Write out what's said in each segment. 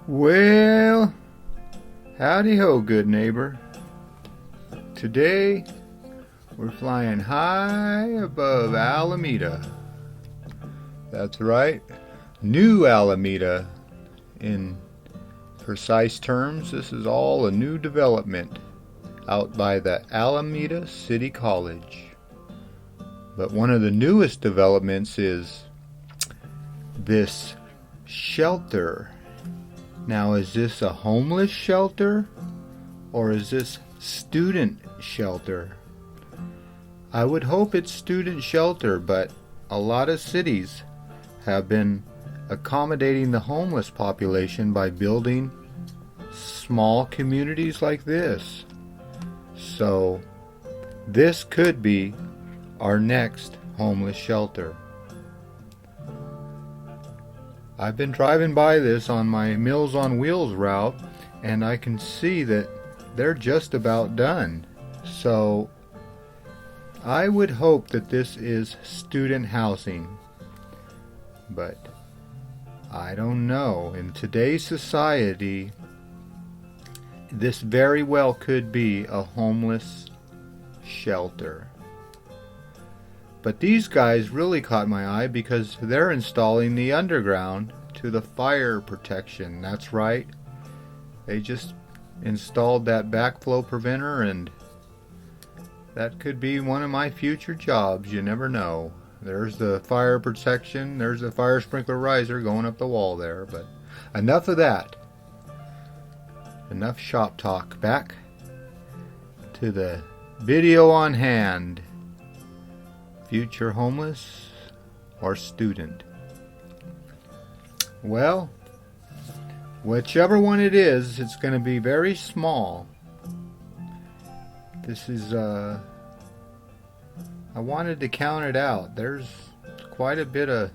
Well, howdy ho, good neighbor. Today, we're flying high above Alameda. That's right, New Alameda. In precise terms, this is all a new development out by the Alameda City College. But one of the newest developments is this shelter. Now, is this a homeless shelter or is this student shelter? I would hope it's student shelter, but a lot of cities have been accommodating the homeless population by building small communities like this. So, this could be our next homeless shelter. I've been driving by this on my Meals on Wheels route, and I can see that they're just about done. So I would hope that this is student housing, but I don't know. In today's society, this very well could be a homeless shelter. But these guys really caught my eye because they're installing the underground to the fire protection. That's right. They just installed that backflow preventer, and that could be one of my future jobs. You never know. There's the fire protection. There's the fire sprinkler riser going up the wall there. But enough of that. Enough shop talk. Back to the video on hand. Future homeless or student? Well, whichever one it is, it's going to be very small. This is, I wanted to count it out. There's quite a bit of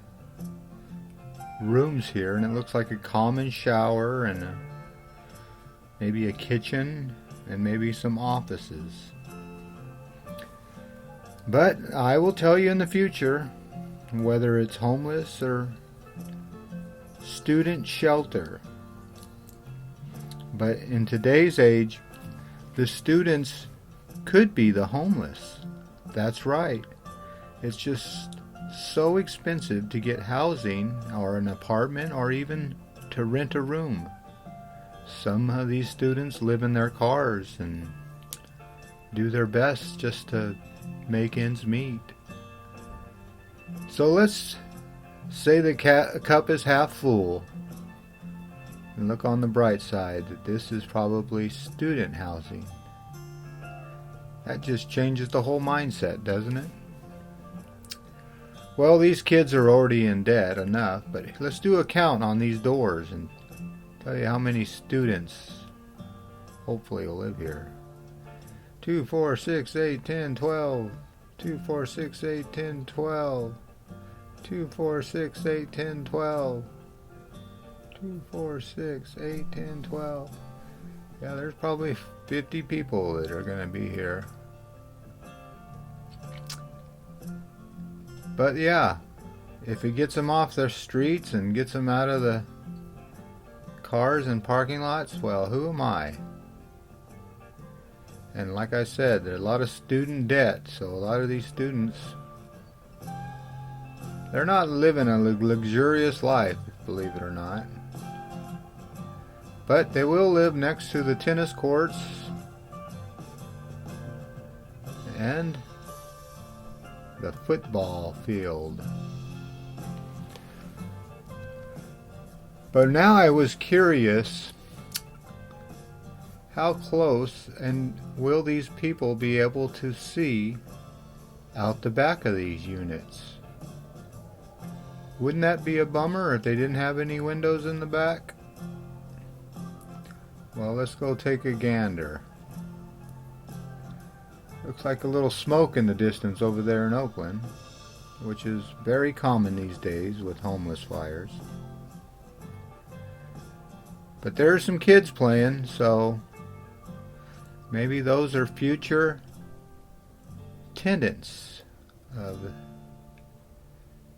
rooms here, and it looks like a common shower and maybe a kitchen and maybe some offices. But I will tell you in the future whether it's homeless or student shelter. But in today's age, the students could be the homeless. That's right. It's just so expensive to get housing or an apartment or even to rent a room. Some of these students live in their cars and do their best just to make ends meet. So let's say the cup is half full and look on the bright side that this is probably student housing. That just changes the whole mindset, doesn't it? Well, these kids are already in debt enough, but let's do a count on these doors and tell you how many students hopefully will live here. 2, 4, 6, 8, 10, 12. 2, 4, 6, 8, 10, 12. 2, 4, 6, 8, 10, 12. 2, 4, 6, 8, 10, 12. Yeah, there's probably 50 people that are going to be here. But yeah, if it gets them off the streets and gets them out of the cars and parking lots, well, who am I? And like I said, there's a lot of student debt, so a lot of these students, they're not living a luxurious life, believe it or not. But they will live next to the tennis courts and the football field. But now I was curious, how close and will these people be able to see out the back of these units? Wouldn't that be a bummer if they didn't have any windows in the back? Well, let's go take a gander. Looks like a little smoke in the distance over there in Oakland, which is very common these days with homeless fires. But there are some kids playing, so maybe those are future tenants of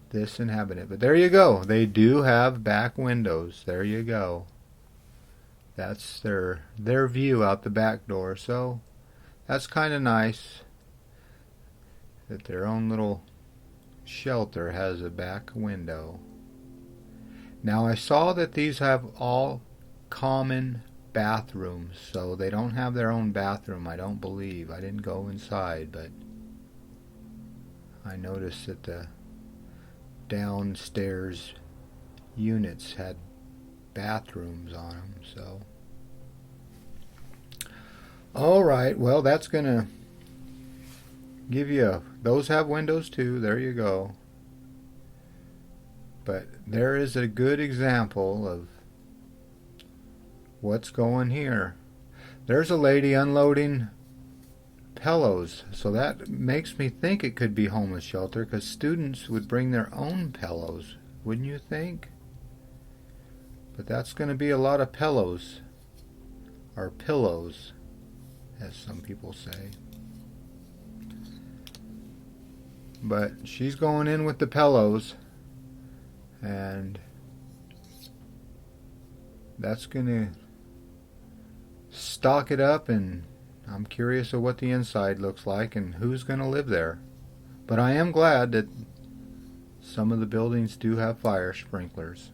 this inhabitant. But there you go. They do have back windows. There you go. That's their view out the back door. So that's kind of nice that their own little shelter has a back window. Now I saw that these have all common bathrooms, so they don't have their own bathroom, I don't believe. I didn't go inside, but I noticed that the downstairs units had bathrooms on them, so. Alright, well that's gonna give you those have windows too, there you go. But there is a good example of what's going here. There's a lady unloading pillows, so that makes me think it could be homeless shelter, because students would bring their own pillows, wouldn't you think? But that's going to be a lot of pillows, or pillows, as some people say. But she's going in with the pillows, and that's going to stock it up, and I'm curious of what the inside looks like and who's going to live there. But I am glad that some of the buildings do have fire sprinklers.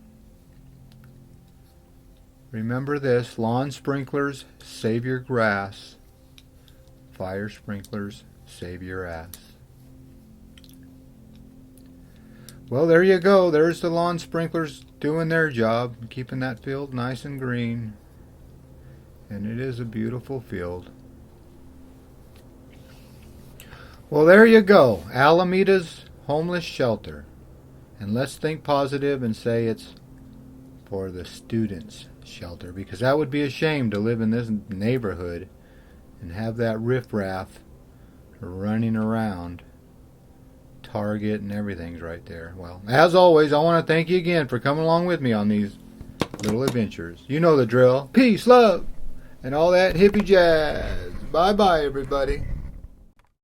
Remember this, lawn sprinklers save your grass, fire sprinklers save your ass. Well, there you go. There's the lawn sprinklers doing their job, keeping that field nice and green. And it is a beautiful field. Well, there you go. Alameda's homeless shelter. And let's think positive and say it's for the students' shelter, because that would be a shame to live in this neighborhood and have that riffraff running around. Target and everything's right there. Well, as always, I want to thank you again for coming along with me on these little adventures. You know the drill. Peace, love, and all that hippie jazz. Bye-bye, everybody.